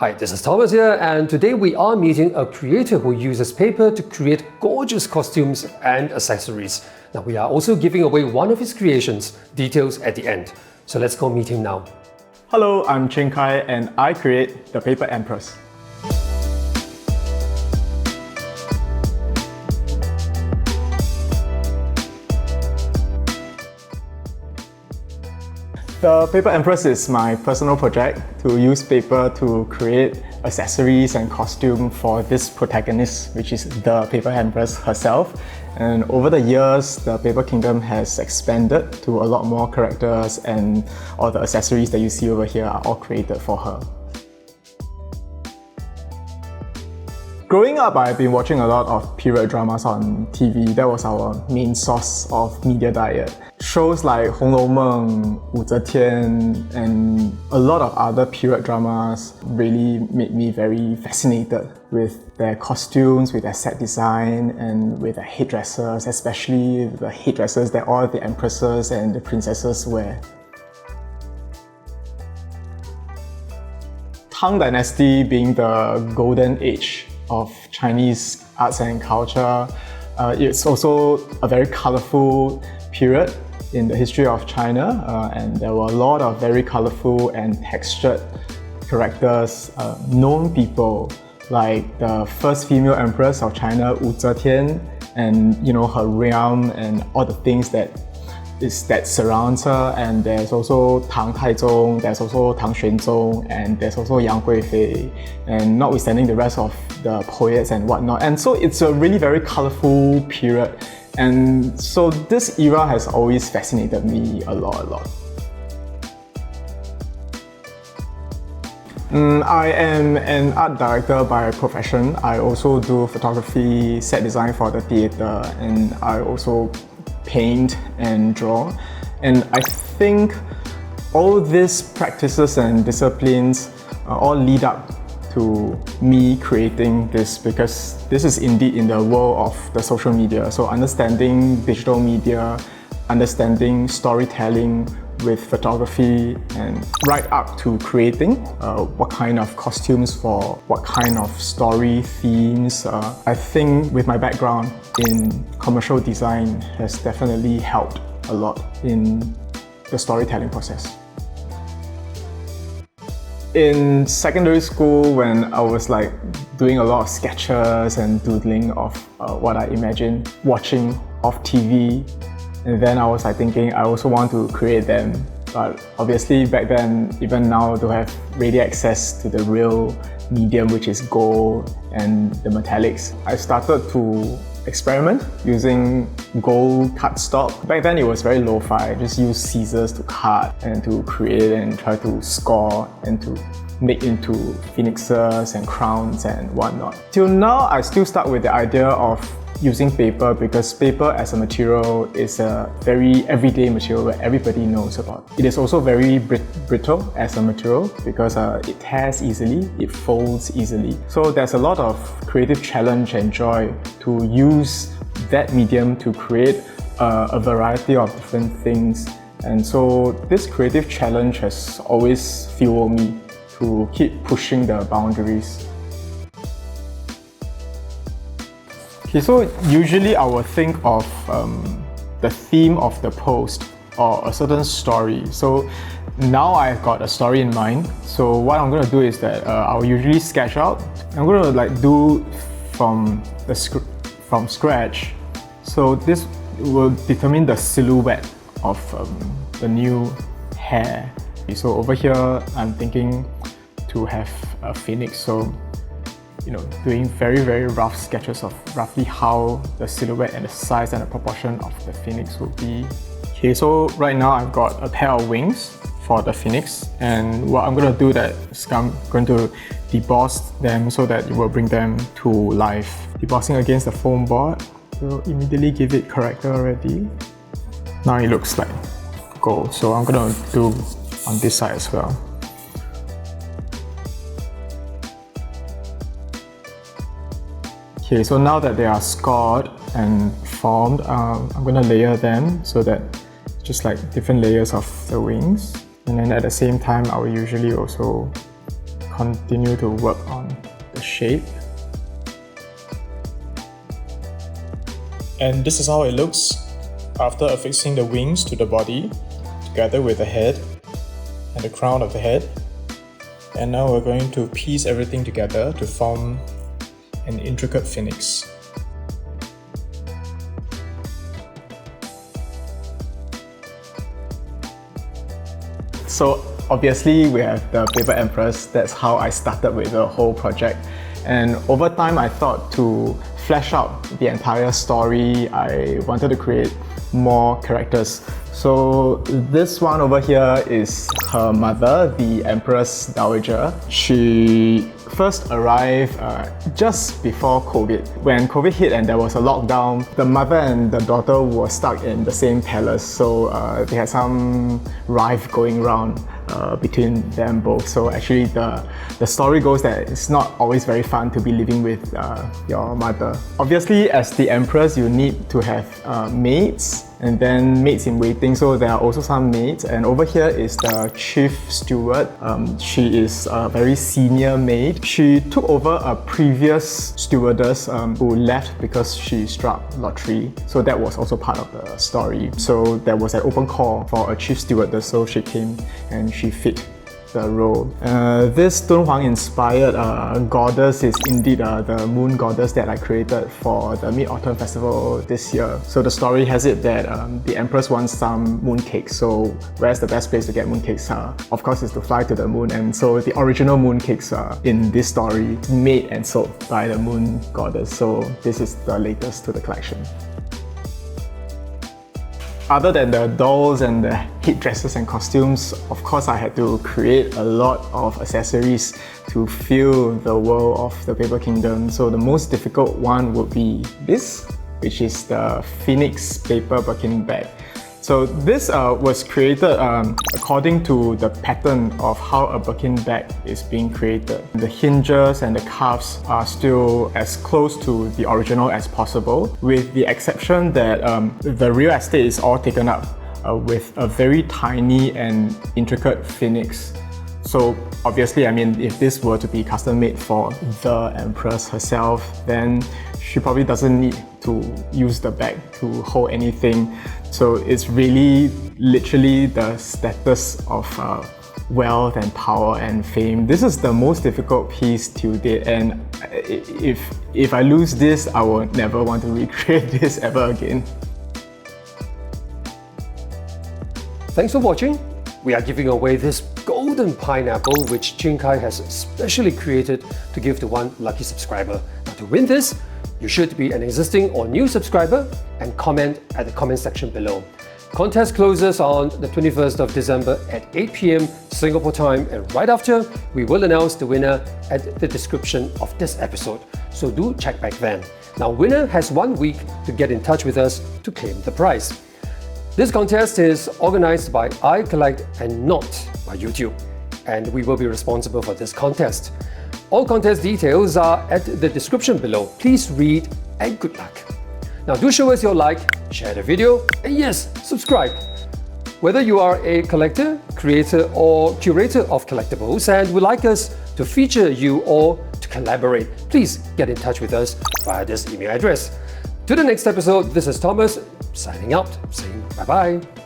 Hi, this is Thomas here, and today we are meeting a creator who uses paper to create gorgeous costumes and accessories. Now we are also giving away one of his creations, details at the end. So let's go meet him now. Hello, I'm Ching Kai and I create the Paper Empress. The Paper Empress is my personal project to use paper to create accessories and costume for this protagonist, which is the Paper Empress herself. And over the years, the Paper Kingdom has expanded to a lot more characters, and all the accessories that you see over here are all created for her. Growing up, I've been watching a lot of period dramas on TV. That was our main source of media diet. Shows like 红楼梦, 武则天, and a lot of other period dramas really made me very fascinated with their costumes, with their set design, and with their headdresses, especially the headdresses that all the empresses and the princesses wear. Tang Dynasty being the golden age of Chinese arts and culture, it's also a very colorful period in the history of China, and there were a lot of very colorful and textured characters, known people like the first female empress of China, Wu Zetian, and her realm and all the things that surrounds her. And there's also Tang Taizong, there's also Tang Xuanzong, and there's also Yang Guifei, and notwithstanding the rest of the poets and whatnot. And so it's a really very colorful period. And so this era has always fascinated me a lot. I am an art director by profession. I also do photography, set design for the theatre, and I also paint and draw. And I think all these practices and disciplines all lead up to me creating this, because this is indeed in the world of the social media. So understanding digital media, understanding storytelling with photography, and right up to creating what kind of costumes for what kind of story themes. I think with my background in commercial design has definitely helped a lot in the storytelling process. In secondary school, when I was doing a lot of sketches and doodling of what I imagined watching off TV, and then I was thinking I also want to create them. But obviously back then, even now, to have ready access to the real medium, which is gold and the metallics, I started to experiment using gold cardstock. Back then it was very lo-fi, just use scissors to cut and to create and try to score and to make into phoenixes and crowns and whatnot. Till now, I still start with the idea of using paper, because paper as a material is a very everyday material that everybody knows about. It is also very brittle as a material because it tears easily, it folds easily. So there's a lot of creative challenge and joy to use that medium to create a variety of different things. And so this creative challenge has always fueled me to keep pushing the boundaries. Okay, so usually I will think of the theme of the post or a certain story. So now I've got a story in mind. So what I'm going to do is that I'll usually sketch out. I'm going to do from scratch. So this will determine the silhouette of the new hair. So over here, I'm thinking to have a phoenix. So doing very rough sketches of roughly how the silhouette and the size and the proportion of the phoenix will be. Okay, so right now I've got a pair of wings for the phoenix, and what I'm going to do is I'm going to deboss them so that it will bring them to life. Debossing against the foam board will immediately give it character already. Now it looks like gold, so I'm going to do on this side as well. Okay, so now that they are scored and formed, I'm going to layer them so that just different layers of the wings. And then at the same time, I will usually also continue to work on the shape. And this is how it looks after affixing the wings to the body, together with the head and the crown of the head. And now we're going to piece everything together to form an intricate phoenix. So obviously we have the Paper Empress. That's how I started with the whole project. And over time I thought to flesh out the entire story, I wanted to create more characters. So this one over here is her mother, the Empress Dowager. She first arrived just before COVID. When COVID hit and there was a lockdown, the mother and the daughter were stuck in the same palace, so they had some rife going around between them both. So actually the story goes that it's not always very fun to be living with your mother. Obviously, as the Empress, you need to have maids and then maids in waiting, so there are also some maids. And over here is the chief steward. She is a very senior maid. She took over a previous stewardess who left because she struck lottery, so that was also part of the story. So there was an open call for a chief stewardess, so she came and she fit the role. This Dunhuang inspired goddess is indeed the moon goddess that I created for the Mid-Autumn Festival this year. So the story has it that the Empress wants some mooncakes. So where's the best place to get mooncakes? Of course, is to fly to the moon. And so the original mooncakes in this story made and sold by the moon goddess. So this is the latest to the collection. Other than the dolls and the headdresses and costumes, of course I had to create a lot of accessories to fill the world of the Paper Kingdom. So the most difficult one would be this, which is the Phoenix paper Birkin bag. So this was created according to the pattern of how a Birkin bag is being created. The hinges and the cuffs are still as close to the original as possible, with the exception that the real estate is all taken up with a very tiny and intricate phoenix. So obviously, I mean, if this were to be custom made for the Empress herself, then she probably doesn't need to use the bag to hold anything. So it's really literally the status of wealth and power and fame. This is the most difficult piece to date, and if I lose this, I will never want to recreate this ever again. Thanks for watching. We are giving away this golden pineapple which Ching Kai has specially created to give to one lucky subscriber. Now to win this, you should be an existing or new subscriber and comment at the comment section below. Contest closes on the 21st of December at 8 PM Singapore time, and right after, we will announce the winner at the description of this episode. So do check back then. Now, winner has 1 week to get in touch with us to claim the prize. This contest is organized by iCollect and not by YouTube, and we will be responsible for this contest. All contest details are at the description below. Please read and good luck. Now do show us your like, share the video, and yes, subscribe. Whether you are a collector, creator, or curator of collectibles and would like us to feature you or to collaborate, please get in touch with us via this email address. To the next episode, this is Thomas signing out, saying bye-bye.